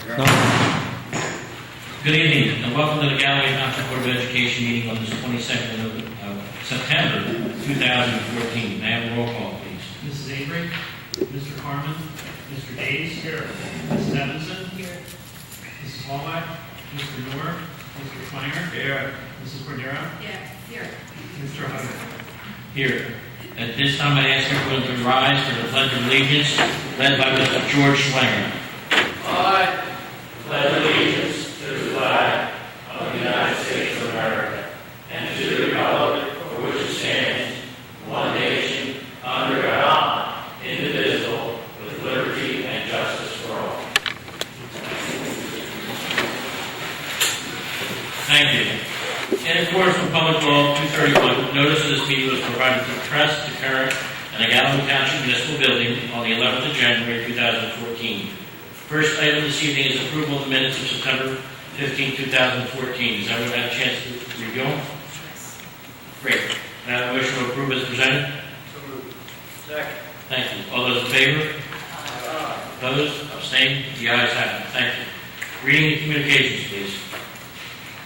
No. Good evening, and welcome to the Galloway Township Board of Education meeting on this 22nd of September 2014. May I have a roll call, please? Mrs. Avery, Mr. Carmen, Mr. Days. Here. Mrs. Evanson. Here. Mrs. Hallway, Mr. Noor, Mr. Kleiner. Here. Mrs. Cordero. Here. Mr. Hubbard. Here. At this time, I ask everyone to rise for the Pledge of Allegiance, led by Mr. George Schwenger. I pledge allegiance to the flag of the United States of America and to the republic for which it stands, one nation, under God, indivisible, with liberty and justice for all. Thank you. In accordance with Public Law 231, notice of this meeting was provided to the press, the current, and the Galloway Township Municipal Building on the 11th of January 2014. First item this evening is approval of the minutes of September 15, 2014. Has everyone had a chance to review them? Yes. Great. Now the motion to approve is presented. Second. Thank you. All those in favor? Opposed? Abstained? The ayes have it. Thank you. Reading and communications, please.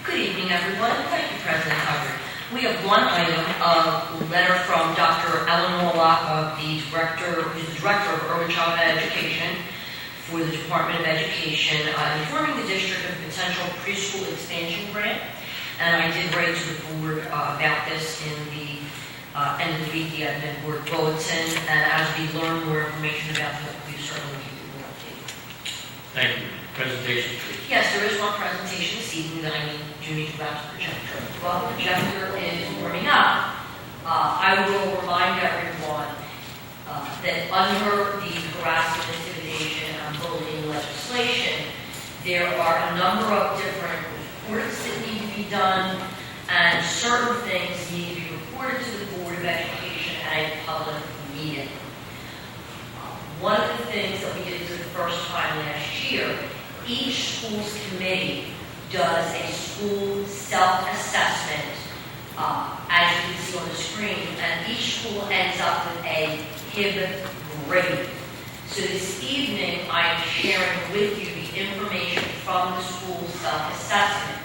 Good evening, everyone. Thank you, President Hubbard. We have one item, a letter from Dr. Ellen Wallach, who's the Director of Early Childhood Education for the Department of Education, informing the district of a potential preschool expansion grant. And I did raise to the board about this in the end of the week, the admin board bulletin. And as we learn more information about it, we certainly keep the board updated. Thank you. Presentation, please. Yes, there is one presentation this evening that I do need to go out to the projector. While the projector is warming up, I will remind everyone that under the harassment, intimidation, and bullying legislation, there are a number of different reports that need to be done, and certain things need to be reported to the Board of Education at a public meeting. One of the things that we did for the first time last year, each school's committee does a school self-assessment, as you can see on the screen, and each school ends up with a HIB grade. So this evening, I am sharing with you the information from the school self-assessment.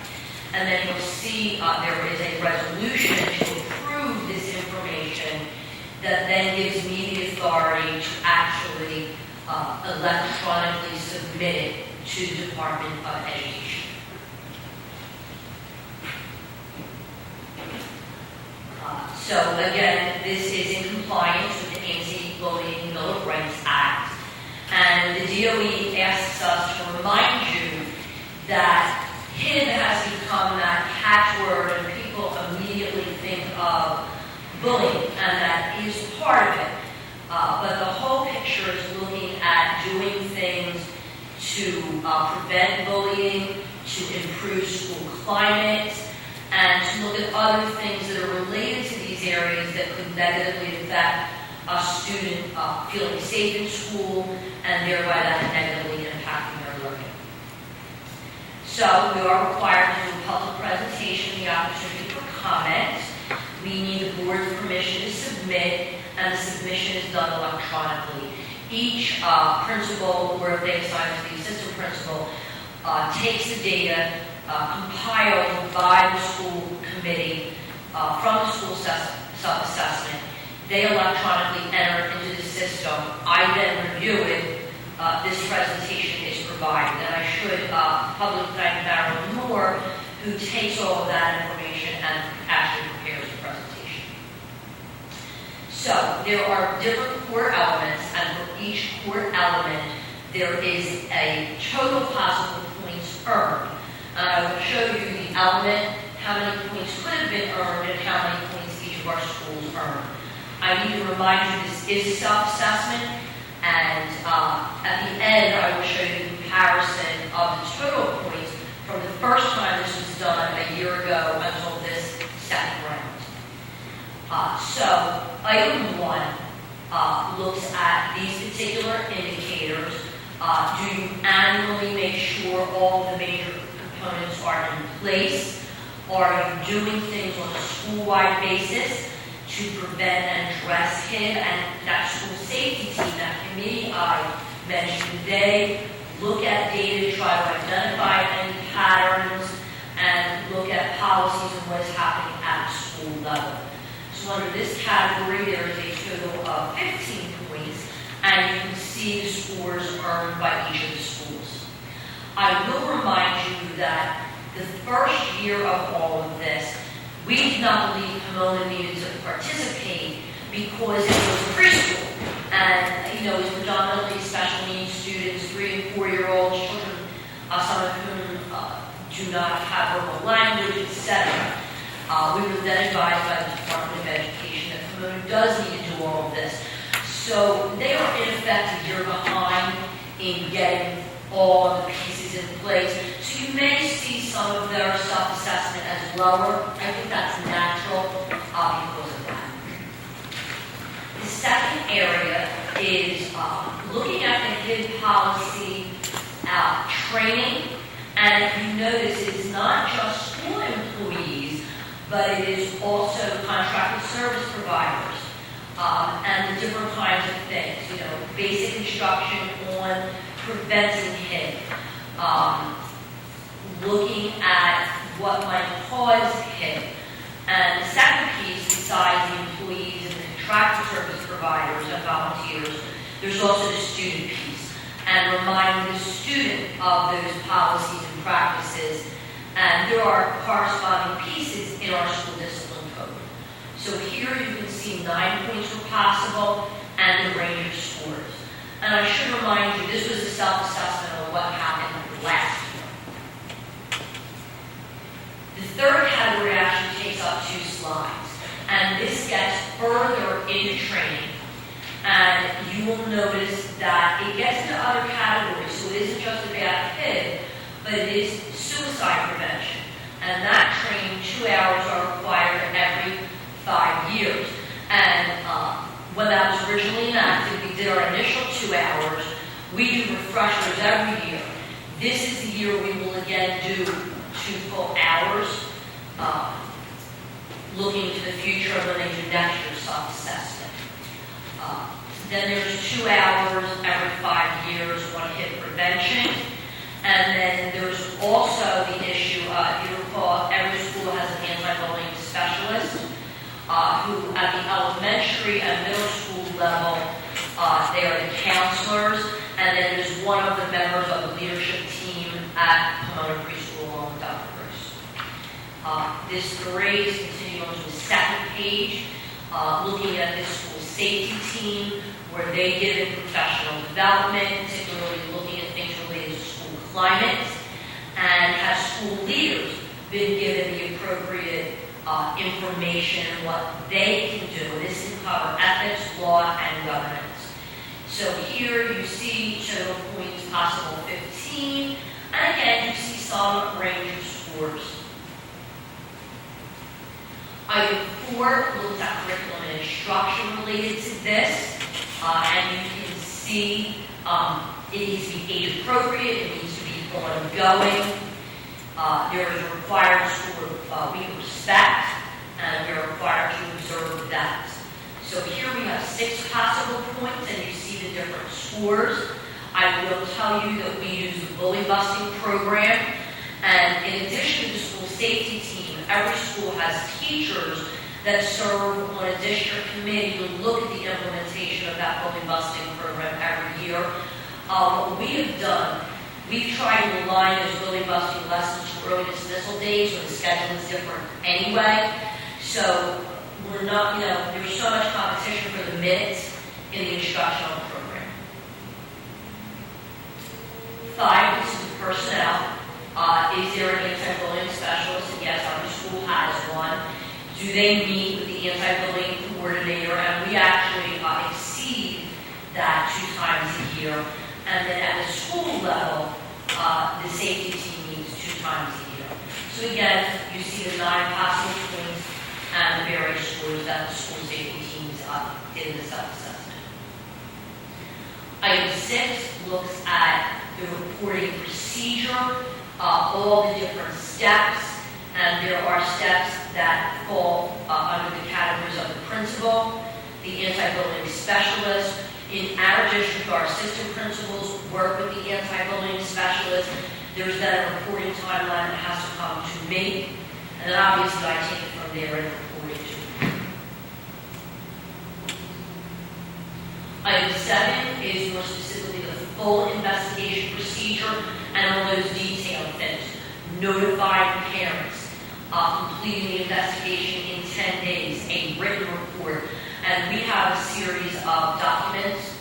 And then you'll see there is a resolution to approve this information that then gives me the authority to actually electronically submit it to the Department of Education. So again, this is in compliance with the Anti-Bullying Bill of Rights Act. And the DOE asks us to remind you that HIB has become that catchword and people immediately think of bullying, and that is part of it. But the whole picture is looking at doing things to prevent bullying, to improve school climate, and to look at other things that are related to these areas that could negatively affect a student feeling safe in school, and thereby that negatively impacting their learning. So we are required to do a public presentation, the opportunity for comment. We need the board's permission to submit, and the submission is done electronically. Each principal, or if they assign it to the assistant principal, takes the data compiled by the school committee from the school self-assessment. They electronically enter it into the system. I then review it. This presentation is provided. And I should publicly thank Marilyn Moore, who takes all of that information and actually prepares the presentation. So there are different core elements, and for each core element, there is a total possible points earned. And I will show you the element, how many points could have been earned, and how many points each of our schools earned. I need to remind you this is self-assessment, and at the end I will show you the comparison of the total points from the first time this was done a year ago until this second round. So item 1 looks at these particular indicators. Do you annually make sure all the major components are in place? Are you doing things on a school-wide basis to prevent and address HIB? And that school safety team, that committee I mentioned, they look at data, try to identify any patterns, and look at policies and what is happening at the school level. So under this category, there is a total of 15 points, and you can see the scores earned by each of the schools. I will remind you that the first year of all of this, we did not believe Pomona needed to participate because it was preschool. And, you know, it was predominantly special needs students, 3 and 4-year-old children, some of whom do not have verbal language, etc. We were then advised by the Department of Education that Pomona does need to do all of this. So they are in effect a year behind in getting all of the pieces in place. So you may see some of their self-assessment as lower. I think that's natural because of that. The second area is looking at the HID policy training. And if you notice, it's not just school employees, but it is also contracted service providers and the different kinds of things. You know, basic instruction on preventing HID, looking at what might cause HID. And the second piece, besides the employees and the contracted service providers and volunteers, there's also the student piece, and reminding the student of those policies and practices. And there are corresponding pieces in our school discipline code. So here you can see 9 points were possible and the range of scores. And I should remind you, this was a self-assessment of what happened last year. The third category actually takes up 2 slides. And this gets further into training. And you will notice that it gets into other categories. So it isn't just about HID, but it is suicide prevention. And that training, 2 hours are required every 5 years. And when that was originally enacted, we did our initial 2 hours. We do refreshers every year. This is the year we will again do 2 full hours, looking to the future when they do next year's self-assessment. Then there's 2 hours every 5 years on HID prevention. And then there's also the issue, if you recall, every school has an anti-bullying specialist who at the elementary and middle school level, they are the counselors. And then there's one of the members of the leadership team at Pomona Preschool along with Dr. Bruce. This grade is continuing on to the second page, looking at this school safety team, where they give in professional development, particularly looking at things related to school climate, and have school leaders been given the appropriate information on what they can do. This can cover ethics, law, and governance. So here you see total points possible 15, and again you see some range of scores. Item 4 looks at curriculum and instruction related to this, and you can see it needs to be age appropriate, it needs to be ongoing. There is a required school week of respect, and we are required to observe that. So here we have 6 possible points, and you see the different scores. I will tell you that we use the bully busting program, and in addition to the school safety team, every school has teachers that serve on a district committee to look at the implementation of that bully busting program every year. What we have done, we've tried to align those bully busting lessons to early dismissal days when the schedule is different anyway. So we're not, there's so much competition for the minutes in the instructional program. 5, this is the personnel. Is there an anti-bullying specialist? And yes, every school has one. Do they meet with the anti-bullying coordinator? And we actually exceed that 2 times a year. And then at the school level, the safety team meets 2 times a year. So again, you see the 9 possible points and the various scores that the school safety teams did in the self-assessment. Item 6 looks at the reporting procedure, all the different steps, and there are steps that fall under the categories of the principal, the anti-bullying specialist, In our district, our assistant principals work with the anti-bullying specialist. There's then a reporting timeline that has to come to me, and then obviously I take it from there and report it to you. Item 7 is more specifically the full investigation procedure and all those detailed things. Notifying parents, completing the investigation in 10 days, a written report, and we have a series of documents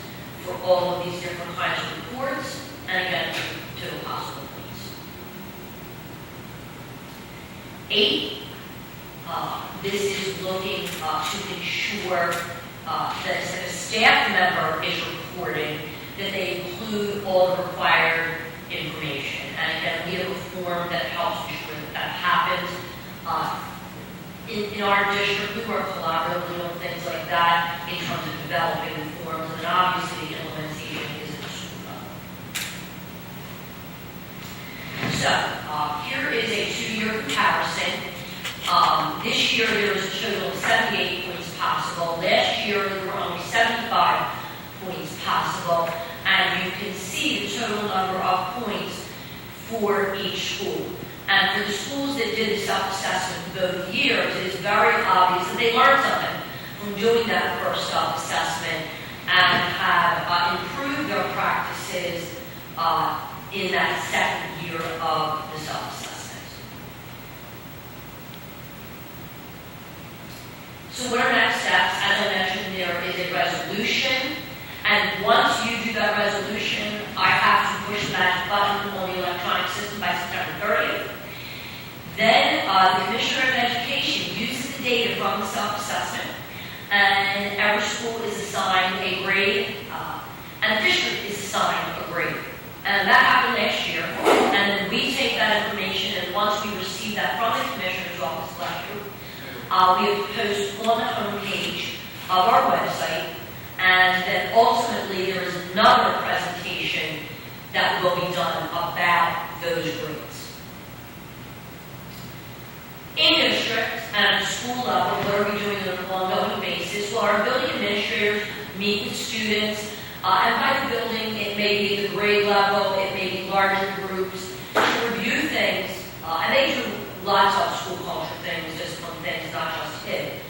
for all of these different kinds of reports, and again, to the possible points. 8, this is looking to ensure that if a staff member is reporting, that they include all the required information. And again, we have a form that helps ensure that that happens. In our district, we work collaboratively on things like that in terms of developing the forms, and then obviously the implementation is at the school level. So, here is a 2-year comparison. This year there was a total of 78 points possible. Last year there were only 75 points possible, and you can see the total number of points for each school. And for the schools that did the self-assessment both years, it is very obvious that they learned something from doing that first self-assessment and have improved their practices in that second year of the self-assessment. So what are next steps? As I mentioned, there is a resolution, and once you do that resolution, I have to push that button on the electronic system by September 30th. Then the Commissioner of Education uses the data from the self-assessment, and every school is assigned a grade, and the district is assigned a grade. And that happened next year, and then we take that information, and once we receive that from the Commissioner's office last year, we have posted on the homepage of our website, and then ultimately there is another presentation that will be done about those grades. In district and at the school level, what are we doing on an ongoing basis? Well, our building administrators meet with students, and by the building, it may be at the grade level, it may be larger groups, to review things, and they do lots of school culture things, discipline things, not just HIT.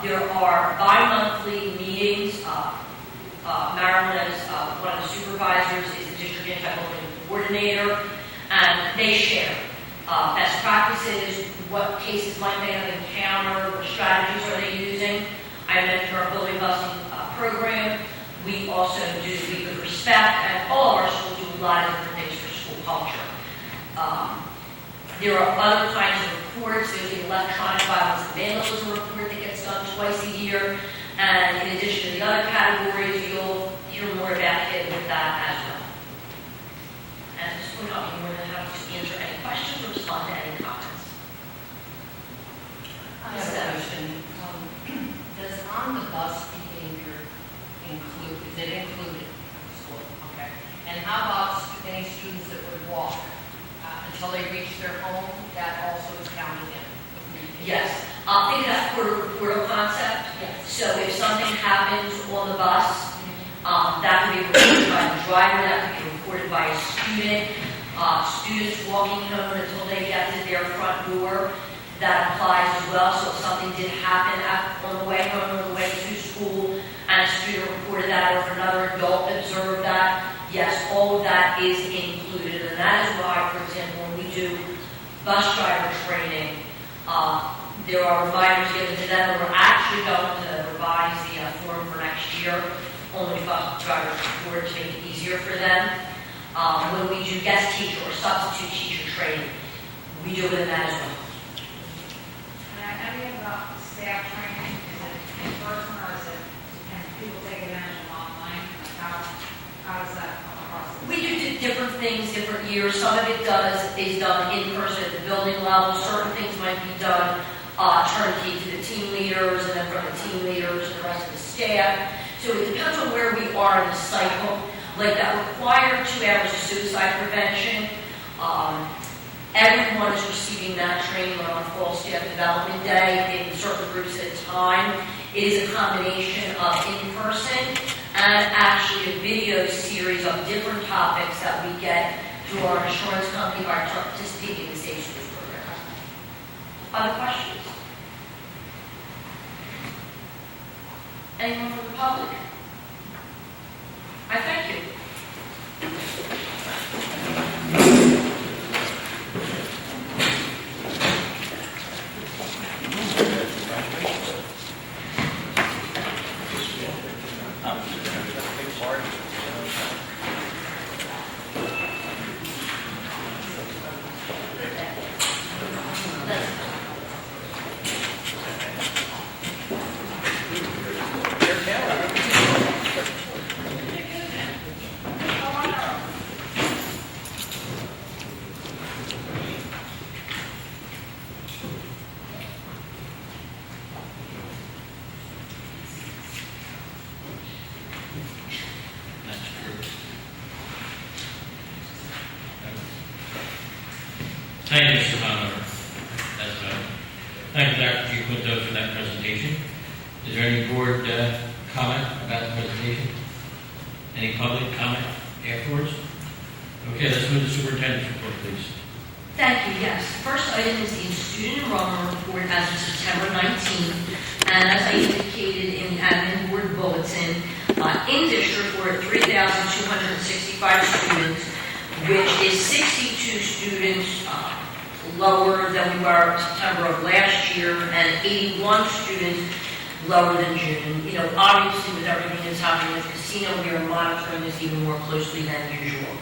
There are bi-monthly meetings. Marilyn, as one of the supervisors, is the district anti-bullying coordinator, and they share best practices, what cases might they have encountered, what strategies are they using. I mentioned our bullying busting program. We also do Week of Respect, and all of our schools do a lot of different things for school culture. There are other kinds of reports. There's the electronic violence and vandalism report that gets done twice a year. And in addition to the other categories, you'll hear more about it with that as well. And at this point, I'll be more than happy to answer any questions or respond to any comments. I have a question. Does on-the-bus behavior include, is it included in school? Okay. And how about any students that would walk until they reach their home? That also is counted in? Yes. Think of that portal concept. Yes. So if something happens on the bus, that could be reported by the driver, that could be reported by a student. Students walking home until they get to their front door, that applies as well. So if something did happen on the way home or on the way to school, and a student reported that, or if another adult observed that, yes, all of that is included. And that is why, for example, when we do bus driver training, there are reminders given to them, and we're actually going to revise the form for next year, only bus drivers report to make it easier for them. When we do guest teacher or substitute teacher training, we do it in that as well. Any about staff training, is it in person or is it, can people take advantage of online? How does that come across? We do different things different years. Some of it is done in person at the building level. Certain things might be done turnkey to the team leaders, and then from the team leaders to the rest of the staff. So it depends on where we are in the cycle. Like that required 2 hours of suicide prevention. Everyone is receiving that training on our fall staff development day in certain groups at a time. It is a combination of in-person and actually a video series of different topics that we get through our insurance company by participating in the Safe Schools program. Other questions? Anyone from the public? I thank you. Thank you, Mr. Conover. Thank you, Dr. Giaquinto, for that presentation. Is there any board comment about the presentation? Any public comment afterwards? Okay, let's move to the superintendent's report, please. Thank you, yes. First item is the student enrollment report as of September 19th. And as I indicated in the admin board bulletin, in district we're at 3,265 students, which is 62 students lower than we were in September of last year, and 81 students lower than June. You know, obviously with everything that's happening with casino, we are monitoring this even more closely than usual.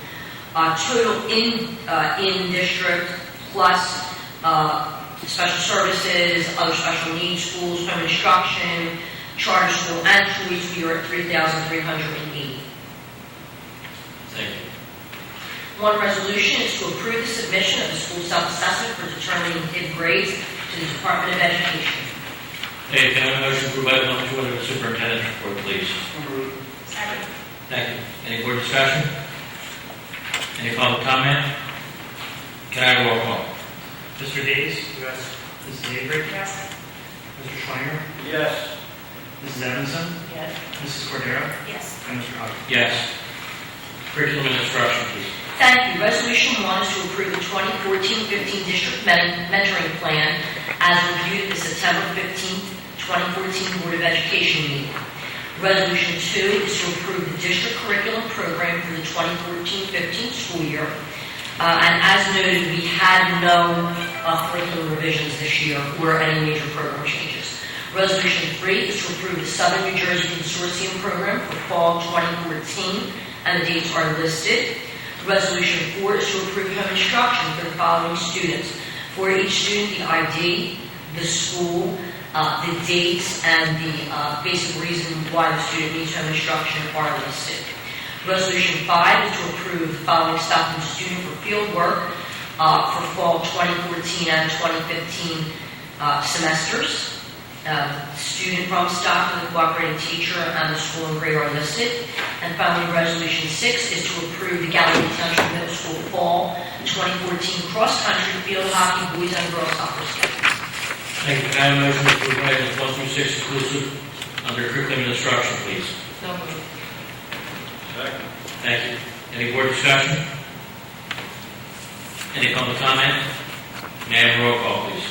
Total in district plus special services, other special needs schools, home instruction, charter school, and choice, we are at 3,380. Thank you. One resolution is to approve the submission of the school self-assessment for determining kid grades to the Department of Education. Hey, can I have a motion to approve item number 2 under the superintendent's report, please? Second. Thank you. Any board discussion? Any public comment? Can I have a roll call? Mr. Days? Yes. Mrs. Avery? Yes. Mr. Schweiner? Yes. Mrs. Evanson? Yes. Mrs. Cordero? Yes. And Mr. Hawkins? Yes. Curriculum and instruction, please. Thank you. Resolution 1 is to approve the 2014-15 district mentoring plan as reviewed at the September 15th, 2014 Board of Education meeting. Resolution 2 is to approve the district curriculum program for the 2014-15 school year. And as noted, we had no curriculum revisions this year or any major program changes. Resolution 3 is to approve the Southern New Jersey Consortium program for fall 2014, and the dates are listed. Resolution 4 is to approve home instruction for the following students. For each student, the ID, the school, the dates, and the basic reason why the student needs home instruction are listed. Resolution 5 is to approve the following staff and student for field work for fall 2014 and 2015 semesters. Student from staff and the cooperating teacher and the school and grade are listed. And finally, Resolution 6 is to approve the Galloway Township Middle School fall 2014 cross-country field hockey boys and girls soccer schedule. Thank you. Can I have a motion to approve items 1 through 6 inclusive under curriculum and instruction, please? So moved. Second. Thank you. Any board discussion? Any public comment? May I have a roll call, please?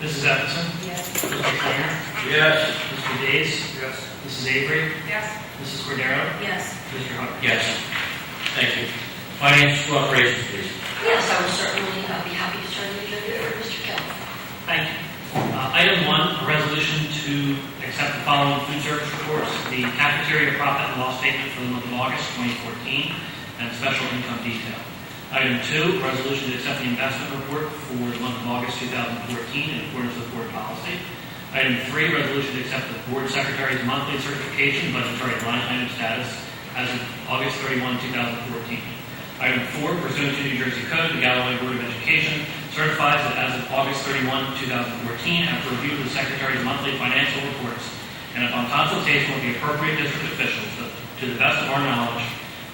Mrs. Evanson? Yes. Mr. Schweiner? Yes. Mr. Days? Yes. Mrs. Avery? Yes. Mrs. Cordero? Yes. Mr. Hawkins? Yes. Thank you. Finance to operations, please. Yes, I will certainly be happy to turn the agenda over to Mr. Kelly. Thank you. Item 1, a resolution to accept the following food service reports: the cafeteria profit and loss statement for the month of August 2014 and special income detail. Item 2, resolution to accept the investment report for the month of August 2014 in accordance with board policy. Item 3, resolution to accept the board secretary's monthly certification budgetary line item status as of August 31, 2014. Item 4, pursuant to New Jersey Code, the Galloway Board of Education certifies that as of August 31, 2014, after review of the Secretary's monthly financial reports, and upon consultation with the appropriate district officials, that to the best of our knowledge,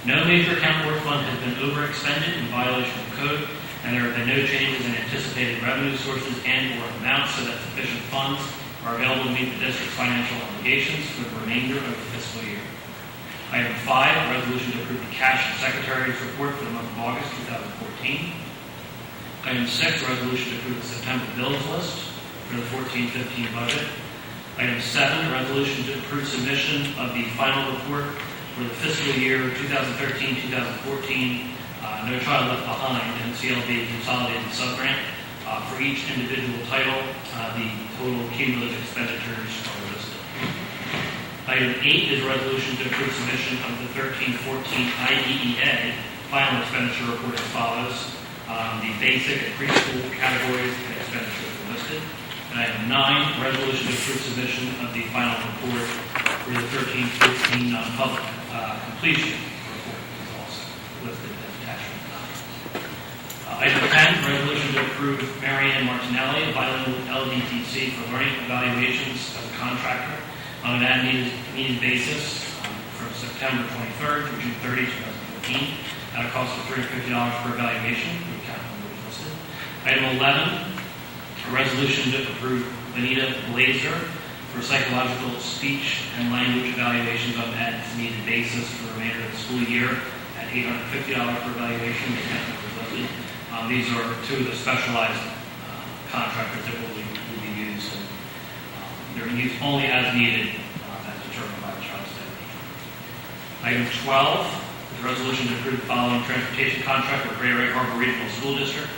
no major account work fund has been overexpended in violation of code, and there have been no changes in anticipated revenue sources and/or amounts so that sufficient funds are available to meet the district's financial obligations for the remainder of the fiscal year. Item 5, a resolution to approve the cash and secretary's report for the month of August 2014. Item 6, a resolution to approve the September bills list for the 14-15 budget. Item 7, a resolution to approve submission of the final report for the fiscal year 2013-2014, No Child Left Behind, NCLB Consolidated Subgrant. For each individual title, the total cumulative expenditures are listed. Item 8 is a resolution to approve submission of the 13-14 IDEA final expenditure report as follows. The basic and preschool categories and expenditures are listed. And item 9, resolution to approve submission of the final report for the 13-14 non-public completion report is also listed as attachment 9. Item 10, resolution to approve Marianne Martinelli, bilingual LDTC for learning evaluations as a contractor on an as-needed basis from September 23rd through June 30, 2015, at a cost of $350 per evaluation. The account number is listed. Item 11, a resolution to approve Benita Blazer for psychological speech and language evaluations on an as-needed basis for the remainder of the school year at $850 per evaluation. The account number is listed. These are two of the specialized contractors that will be used. And, they're used only as needed, as determined by the Child State. Item 12 is a resolution to approve the following transportation contract with Greater Egg Harbor Regional School District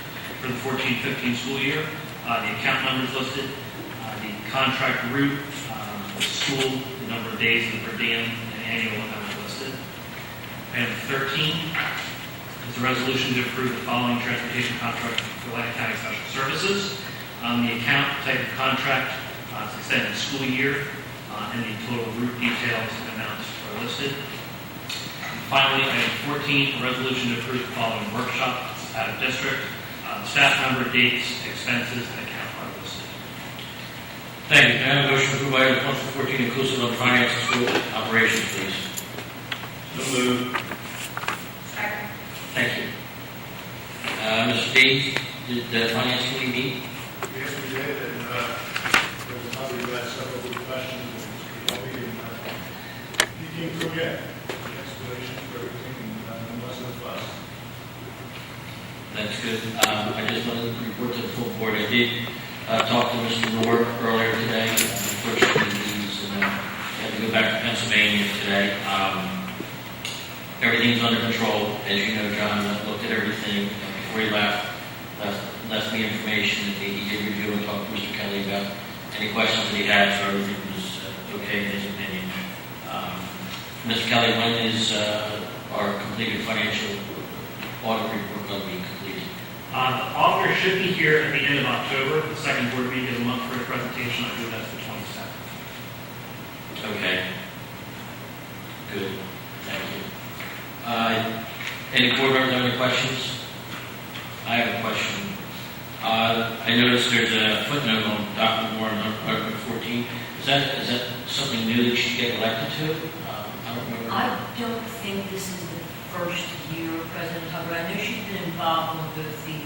for the 14-15 school year. The account number is listed, the contract route, the school, the number of days of the per diem, and annual amount is listed. Item 13 is a resolution to approve the following transportation contract for Lake County Special Services. The account type of contract, it's extended school year, and the total route details and amounts are listed. Finally, item 14, a resolution to approve the following workshops out of district. Staff member, dates, expenses, and account are listed. Thank you. Can I have a motion to approve item 14 inclusive of finance and school operations, please? So moved. Second. Thank you. Mr. Dean, did the finance committee meet? Yes, we did, and there's another who had several good questions, and Mr. Galloway, and he came through again. The explanation for everything, and less than fuss. That's good. I just wanted to report to the full board. I did talk to Mr. Moore earlier today. Unfortunately, he's had to go back to Pennsylvania today. Everything's under control. As you know, John looked at everything before he left me information. He did review and talk to Mr. Kelly about any questions that he had, so everything was okay in his opinion. Mr. Kelly, when is our completed financial audit report going to be completed? The auditor should be here at the end of October. The second board meeting of the month for a presentation. I believe that's the 27th. Okay. Good. Thank you. Any board members have any questions? I have a question. I noticed there's a footnote on Dr. Moore on Article 14. Is that something new that she get elected to? I don't remember. I don't think this is the first year of President Hubbard. I know she's been involved on both the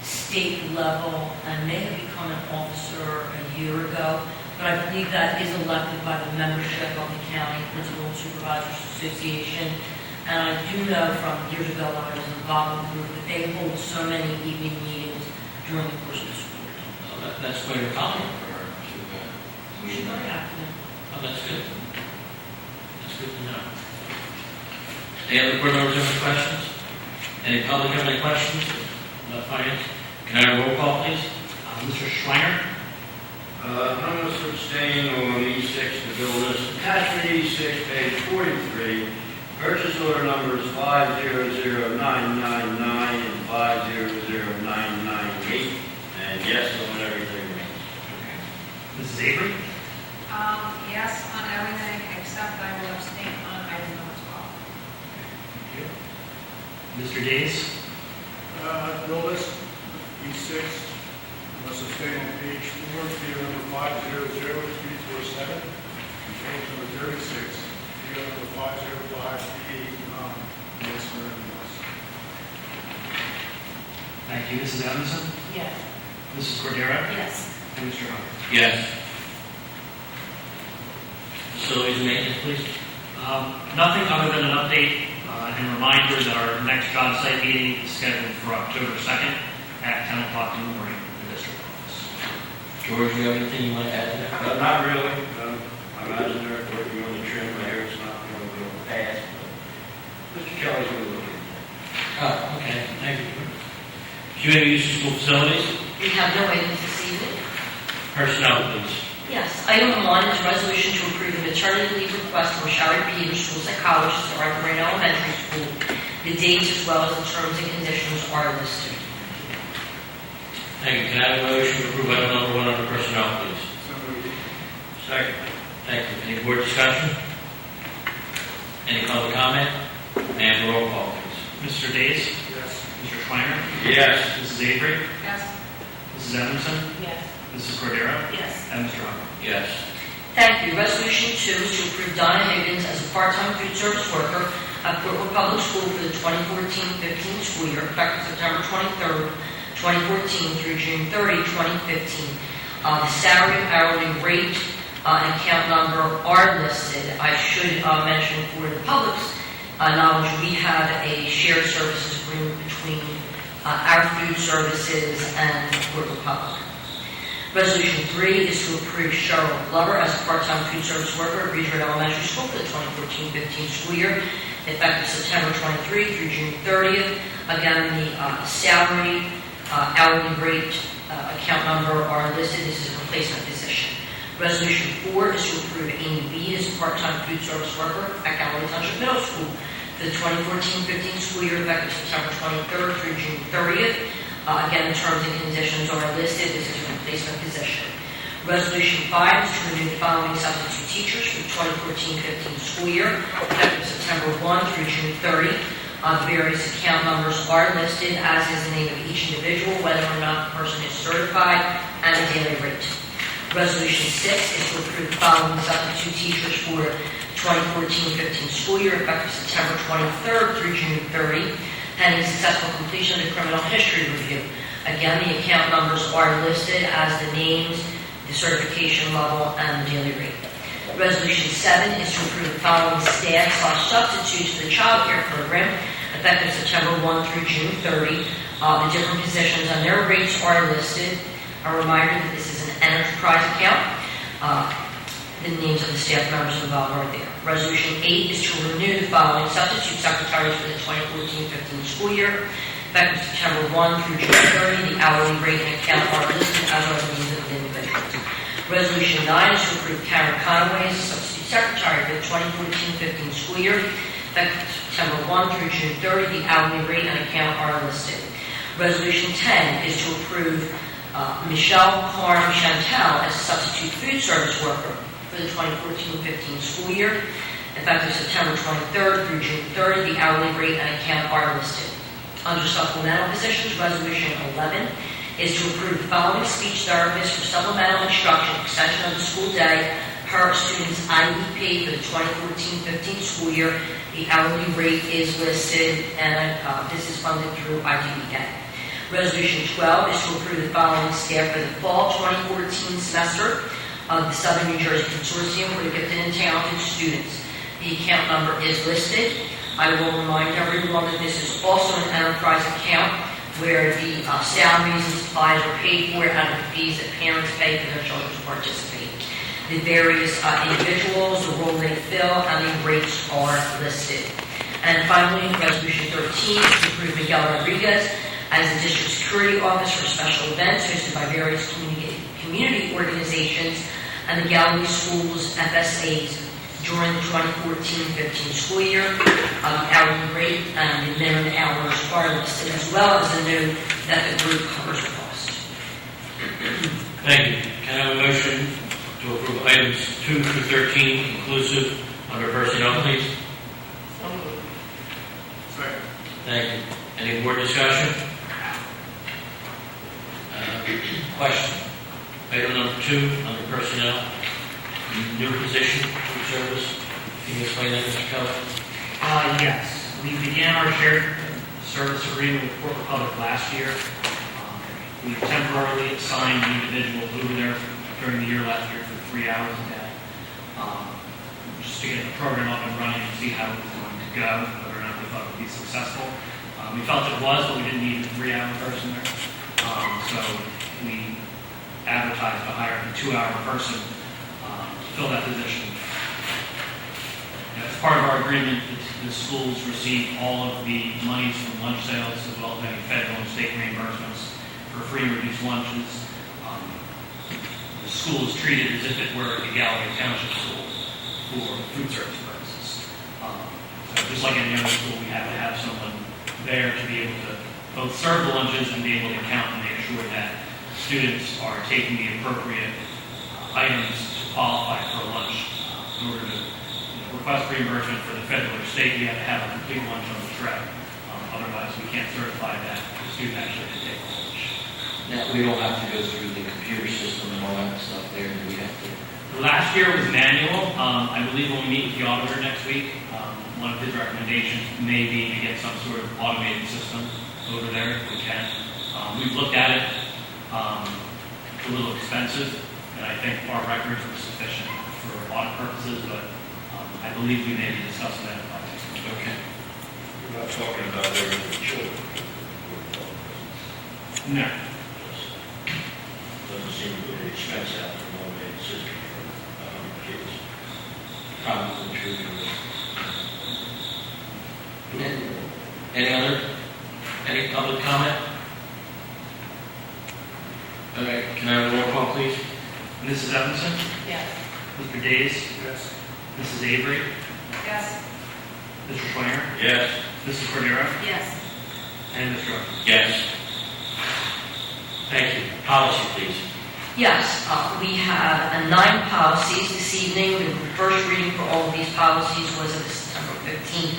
state level and may have become an officer a year ago, but I believe that is elected by the membership of the County Principal and Supervisors Association. And I do know from years ago when I was involved in the group that they hold so many evening meetings during the course of the school year. So that's quite a comment for her to She's very active. Oh, that's good. That's good to know. Any other board members have any questions? Any public have any questions about finance? Can I have a roll call, please? Mr. Schweiner? I'm going to abstain on E6, the bill list. Attachment E6, page 43. Purchase order numbers 500999 and 500998. And yes on everything. Mrs. Avery? Yes on everything, except I will abstain on item number 12. Mr. Days? Bill list, E6, must abstain on page 4, PO number 500347, and page number 36, PO number 5053889, yes for everything else. Thank you. Mrs. Evanson? Yes. Mrs. Cordero? Yes. And Mr. Hubbard? Yes. facilities and maintenance, please? Nothing other than an update and reminder that our next job site meeting is scheduled for October 2nd at 10 o'clock in the morning in the district office. George, you have anything you want to add to that? Not really. I'm out in there working on the trim. My hair is not going to go fast. But Mr. Kelly's going to look at it. Oh, okay, thank you. Community use of school facilities, We have no items this evening. personnel, please. Yes, item 1 is a resolution to approve the maternity leave request from Shari Peters, school psychologist at Arthur Rayne Elementary School. The dates as well as the terms and conditions are listed. Thank you. Can I have a motion to approve item number 1 under personnel, please? So moved. Second. Thank you. Any board discussion? Any public comment? May I have a roll call, please? Mr. Days? Yes. Mr. Schreiner? Yes. Mrs. Avery? Yes. Mrs. Emerson? Yes. Mrs. Cordero? Yes. And Mr. Hubble. Yes. Thank you. Resolution 2 is to approve Donna Higgins as a part-time food service worker at Portland Public School for the 2014-15 school year, effective September 23rd, 2014 through June 30, 2015. The salary and hourly rate and account number are listed. I should mention for the public's knowledge, we have a shared services agreement between our food services and Portland Public. Resolution 3 is to approve Cheryl Glover as a part-time food service worker at Regional Elementary School for the 2014-15 school year, effective September 23 through June 30th. Again, the salary, hourly rate, account number are listed. This is a replacement position. Resolution 4 is to approve Amy B. as a part-time food service worker at Galloway Township Middle School for the 2014-15 school year, effective September 23rd through June 30th. Again, the terms and conditions are listed. This is a replacement position. Resolution 5 is to renew the following substitute teachers for the 2014-15 school year, effective September 1 through June 30. The various account numbers are listed, as is the name of each individual, whether or not the person is certified, and the daily rate. Resolution 6 is to approve the following substitute teachers for the 2014-15 school year, effective September 23rd through June 30. Pending successful completion of the criminal history review. Again, the account numbers are listed as the names, the certification level, and the daily rate. Resolution 7 is to approve the following staff/substitutes for the child care program, effective September 1 through June 30. The different positions and their rates are listed. A reminder that this is an enterprise account. The names of the staff members involved are there. Resolution 8 is to renew the following substitute secretaries for the 2014-15 school year, effective September 1 through June 30. The hourly rate and account are listed, as are the names of the individuals. Resolution 9 is to approve Karen Conway as a substitute secretary for the 2014-15 school year, effective September 1 through June 30. The hourly rate and account are listed. Resolution 10 is to approve Michelle Carm Chantel as a substitute food service worker for the 2014-15 school year, effective September 23rd through June 30. The hourly rate and account are listed. Under supplemental positions, Resolution 11 is to approve the following speech therapists for supplemental instruction, extension of the school day, per student's IEP for the 2014-15 school year. The hourly rate is listed, and this is funded through IDBA. Resolution 12 is to approve the following staff for the fall 2014 semester of the Southern New Jersey Consortium for the Gifted and Talented Students. The account number is listed. I will remind everyone that this is also an enterprise account where the salaries and supplies are paid for out of the fees that parents pay for their children to participate. The various individuals, the role they fill, and the rates are listed. And finally, Resolution 13 is to approve Miguel Rodriguez as the District Security Officer for special events hosted by various community organizations and the Galloway Schools FSAs during the 2014-15 school year. The hourly rate and the minimum hours are listed, as well as the note that the group covers the cost. Thank you. Can I have a motion to approve items 2 through 13 inclusive under personnel, please? So moved. Second. Thank you. Any board discussion? Question. Item number 2 under personnel, new position, food service. Can you explain that, Mr. Keller? Yes. We began our shared service agreement with Portland Public last year. We temporarily assigned the individual who were there during the year last year for 3 hours a day. just to get the program up and running and see how it was going to go, whether or not we thought it would be successful. We felt it was, but we didn't need a 3-hour person there. So we advertised to hire a 2-hour person to fill that position. As part of our agreement, the schools receive all of the monies from lunch sales as well as any federal and state reimbursements for free and reduced lunches. The school is treated as if it were a Galloway Township school for food service purposes. So just like any other school, we have to have someone there to be able to both serve the lunches and be able to count and make sure that students are taking the appropriate items to qualify for a lunch. In order to request reimbursement for the federal or state, we have to have a complete lunch on the tray. Otherwise, we can't certify that the student actually did take the lunch. Now, we don't have to go through the computer system and all that stuff there, do we have to? Last year was manual. I believe when we meet with the auditor next week, one of his recommendations may be to get some sort of automated system over there if we can. We've looked at it. It's a little expensive, and I think our records are sufficient for audit purposes, but I believe we may be discussing that in next week. Okay. We're not talking about their children. No. Doesn't seem to be an expense out for one maid system for 100 kids. Probably true. Any public comment? Okay, can I have a roll call, please? Mrs. Evanson? Yes. Mr. Days? Yes. Mrs. Avery? Yes. Mr. Schwanger? Yes. Mrs. Cordero? Yes. And Mr. Rucker? Yes. Thank you. Policy, please. Yes, we have 9 policies this evening. The first reading for all of these policies was at the September 15th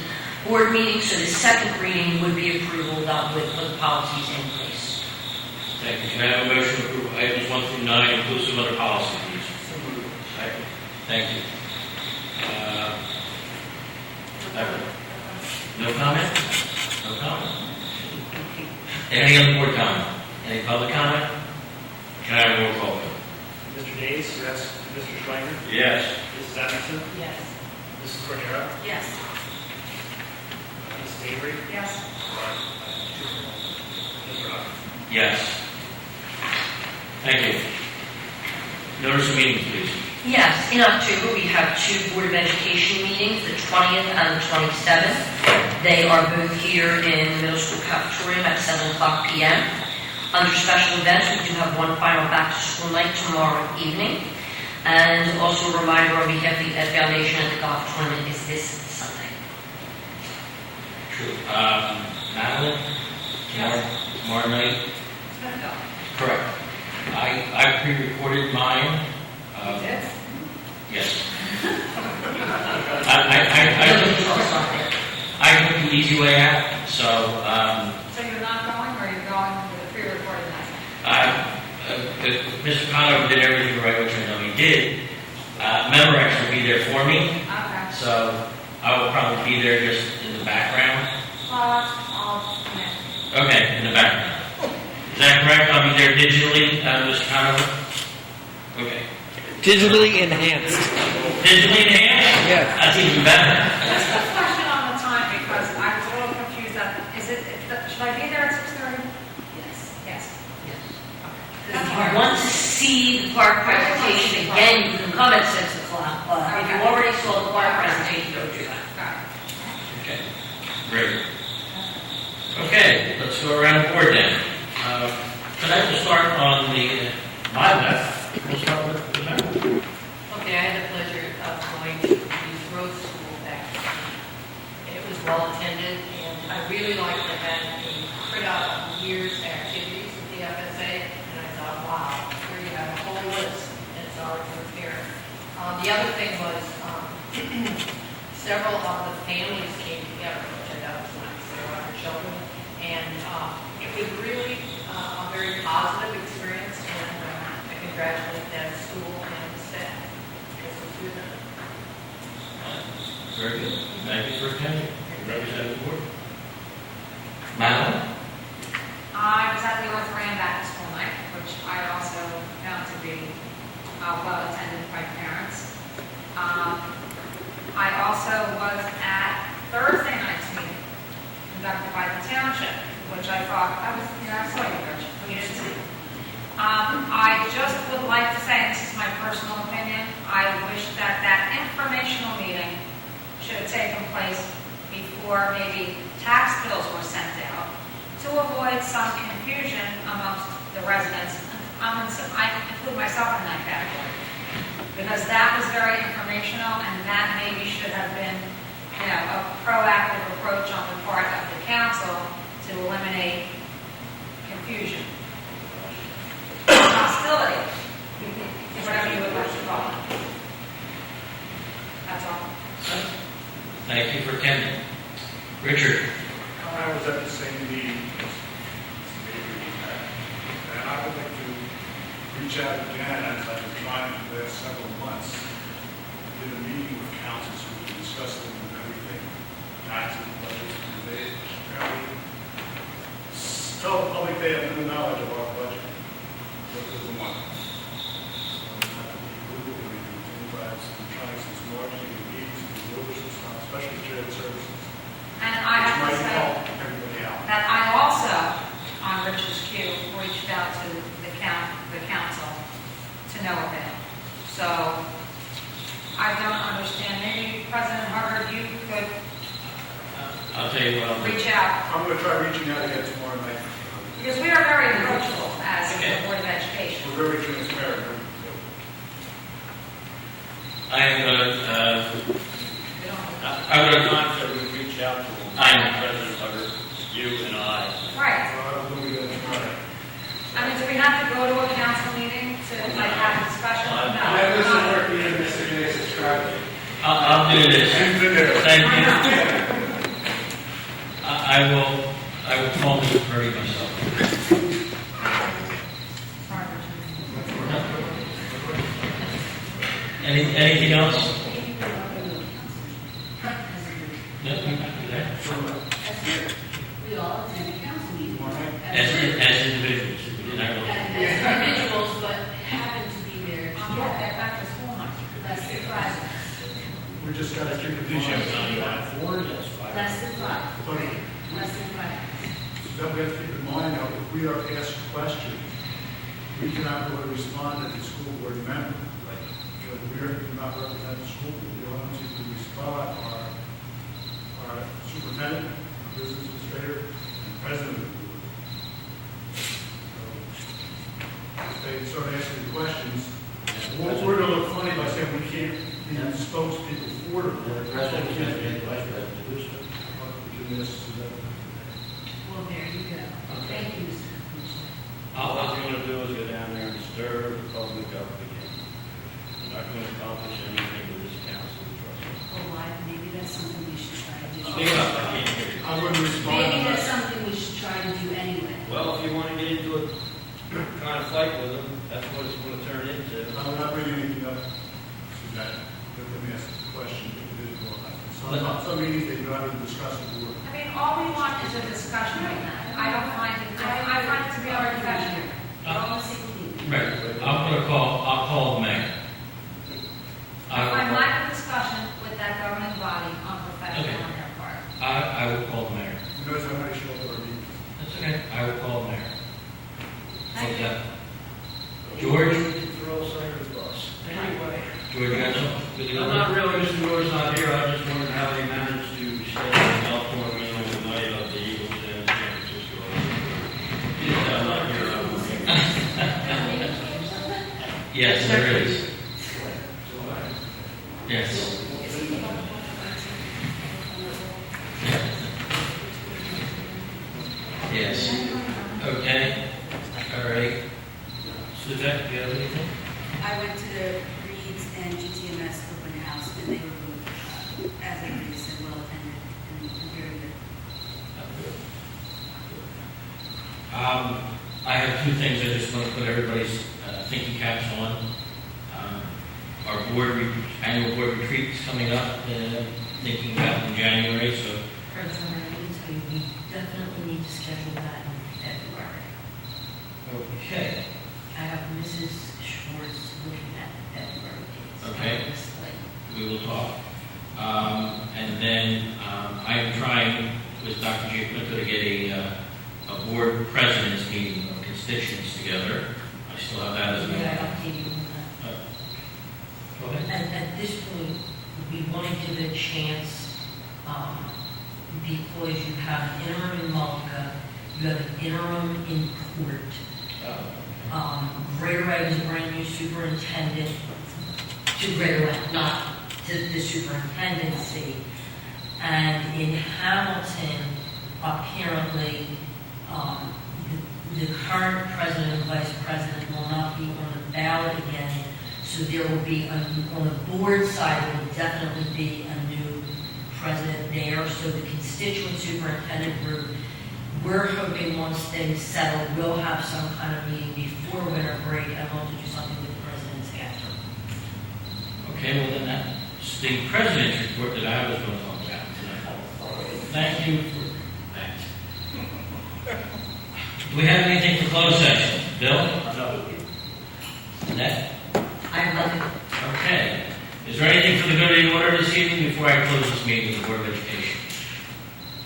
board meeting, so the second reading would be approval with the policies in place. Thank you. Can I have a motion to approve items 1 through 9, inclusive of the policy, please? Second. Thank you. No comment? No comment? Any other board comment? Any public comment? Can I have a roll call, please? Mr. Days? Yes. Mr. Schwanger? Yes. Mrs. Evanson? Yes. Mrs. Cordero? Yes. Mrs. Avery? Yes. Mr. Rucker? Yes. Thank you. Notice of meetings, please. Yes, in October, we have 2 Board of Education meetings, the 20th and the 27th. They are both here in the middle school cafeteria at 7 o'clock p.m. Under special events, we do have one final back-to-school night tomorrow evening. And also a reminder on behalf of the Ed Foundation that the golf tournament is this Sunday. True. Madeline? Tomorrow night? It's gonna go. Correct. I pre-recorded mine. Yes. Yes. I I took the easy way out, so So you're not going, or you're going with a pre-recorded night? Mr. Conover did everything right, which I know he did. Memorex will be there for me, Okay. so I will probably be there just in the background. Well, I'll come in. Okay, in the background. Is that correct? I'll be there digitally, Mr. Conover? Okay. Digitally enhanced. Digitally enhanced? Yes. That's even better. Just a question on the time, because I was a little confused. Should I be there at 6:30? Yes. Yes. If you want to see the park presentation again, you can come at 6 o'clock. But if you already saw the park presentation, don't do that. Okay, great. Okay, let's go around the board then. Could I just start on my left? We'll start with the back. Okay, I had the pleasure of going to the road school back. It was well attended, and I really liked to have a printout of year's activities with the FSA, and I thought, wow, here you have a whole list, and it's already prepared. The other thing was, several of the families came together, which I thought was nice. There were our children, and it was really a very positive experience, and I congratulate that school and the staff. This was good. Very good. Thank you for attending. Representative Ward. Madeline? I was at the Orthoran back-to-school night, which I also found to be well attended by parents. I also was at Thursday night's meeting conducted by the Township, which I thought, I saw you, Rich, but you didn't see. I just would like to say, and this is my personal opinion, I wish that that informational meeting should have taken place before maybe tax bills were sent out to avoid some confusion amongst the residents. I include myself in that category because that was very informational and that maybe should have been, a proactive approach on the part of the council to eliminate confusion. Hostility, whatever you would like to call it. That's all. Thank you for attending. Richard? I was at the same meeting as Avery was at, and I would like to reach out again, as I've been trying for the last several months. I did a meeting with council so we could discuss them and everything, taxes, budgets, and they apparently tell the public they have no knowledge of our budget. What does the money? So we have to be Google, we do things like some trying since March, we need to do special shared services. And I have to Which might say help everybody out. that I also, on Rich's cue, reached out to the council to know of it. So I don't understand. Maybe President Hubbard, you could I'll tell you what I'll do. reach out. I'm going to try reaching out again tomorrow night. Because we are very approachable as Okay. the Board of Education. We're very transparent. I am going to, We don't- I'm going to, Times that we reach out to them. I know. President Hubbard, you and I. Right. We'll do it tomorrow. I mean, do we have to go to a council meeting to have a discussion? No. I'll do this. Thank you. I will call Mr. Purdy myself. Anything else? No, you can do that. We all attend a council meeting. As individuals, we did not really. As individuals, but happen to be there. Yeah, back to school month. Less than five. We just got to keep it Yes, Less than five. But Less than five. that we have to keep in mind, now, if we are asked questions, we cannot go and respond as a school board member. Because we do not represent the school board. The only ones who can respond are our superintendent, our business administrator, and president of the board. So if they start asking questions, we're going to look funny by saying we can't be spokespeople for the board. The president can't be the vice president to do so. We can miss that. Well, there you go. Thank you, Mr. Commissioner. All you're going to do is go down there and stir the public up again. You're not going to accomplish anything with this council, trust me. Oh, why, maybe that's something we should try to do. Speak up, I can't hear you. I wouldn't respond Maybe that's unless, something we should try to do anyway. Well, if you want to get into a kind of fight with them, that's what it's going to turn into. I'm not bringing anything up to that. Let me ask the question. If it is going on. Some meetings, they do not even discuss the board. I mean, all we want is a discussion right now. I don't find it, I find it to be our discussion. We're all on the same team. Right, I'll call the mayor. I find lack of discussion with that governing body unprofessional Okay. on their part. I will call the mayor. You notice how many show up at our meetings? That's okay, I will call the mayor. Thank you. George? Throw us under the bus. Anyway. George, you got something? Good to go? Not really, Mr. Moore's not here, I just wondered how they managed to stay in California meeting on the night of the Eagles and San Francisco. I'm not here, I won't be. Yes, there is. Yes. Yes. Okay. All right. Suzette, do you have anything? I went to the Reeds and GTMS open house, and they were both, as everybody said, well attended and very good. I have two things I just want to put everybody's thinking caps on. Our annual board retreat is coming up, thinking about in January, so President, I need to tell you, we definitely need to schedule that in February. okay. I have Mrs. Schwartz looking at the February dates. Okay. On this slate. We will talk. I am trying with Dr. Giacomo to get a board president's meeting of constituents together. I still have that as May I well. update you on that? Go ahead. And at this point, we want to give a chance, because you have an interim in Malta, you have an interim in court. Greater Way was a brand new superintendent to Greater Way, not to the superintendency. And in Hamilton, apparently, the current president and vice president will not be on the ballot again. So there will be, on the board side, there will definitely be a new president there. So the constituent superintendent group, we're hoping once things settle, we'll have some kind of meeting before winter break and we'll do something with the presidents after. Okay, well then that's the president's report that I was going to talk about tonight. Thank you for that. Do we have anything for closed session? Bill? No. Annette? I have nothing. Okay. Is there anything for the good of the order this evening before I close this meeting of the Board of Education?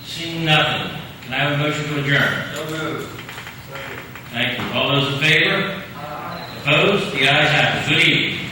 Seeing nothing. Can I have a motion to adjourn? So moved. Thank you. All those in favor? Opposed? The ayes have it. Good evening.